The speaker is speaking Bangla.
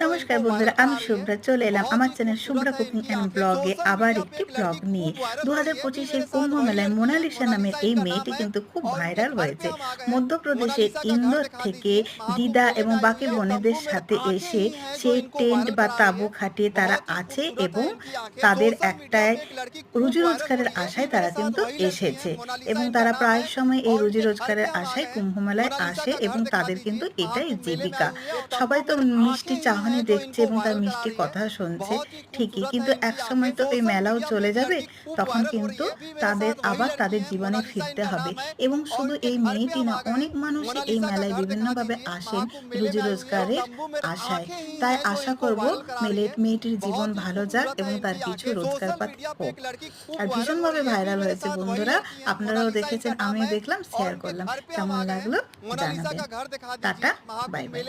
নমস্কার বন্ধুরা, আমি শুভ্রা চলে এলাম আমার চ্যানেল শুভ্রা কুকিং অ্যান্ড ব্লগে আবার একটি ব্লগ নিয়ে। 2025-এর কুম্ভ মেলায় মোনালিসা নামের এই মেয়েটি কিন্তু খুব ভাইরাল হয়েছে। মধ্যপ্রদেশের ইন্দোর থেকে দিদা এবং বাকি বোনেদের সাথে এসে সে টেন্ট বা তাঁবু খাটিয়ে তারা আছে এবং তাদের একটাই রুজি রোজগারের আশায় তারা কিন্তু এসেছে এবং তারা প্রায় সময় এই রুজি রোজগারের আশায় কুম্ভ মেলায় আসে এবং তাদের কিন্তু এটাই জীবিকা। সবাই তো মিষ্টি চাহনি দেখছে এবং তার মিষ্টি কথা শুনছে ঠিকই, কিন্তু একসময় তো এই মেলাও চলে যাবে। তখন কিন্তু তাদের আবার তাদের জীবনে ফিরতে হবে। এবং শুধু এই মেয়েটি না, অনেক মানুষই এই মেলায় বিভিন্নভাবে আসেন রুজি রোজগারের আশায়। তাই আশা করব মেয়েটির জীবন ভালো যাক এবং তার কিছু রোজগারপাতি হোক। আর ভীষণভাবে ভাইরাল হয়েছে বন্ধুরা, আপনারাও দেখেছেন, আমিও দেখলাম, শেয়ার করলাম। কেমন লাগলো জানাবেন। Tata, bye bye.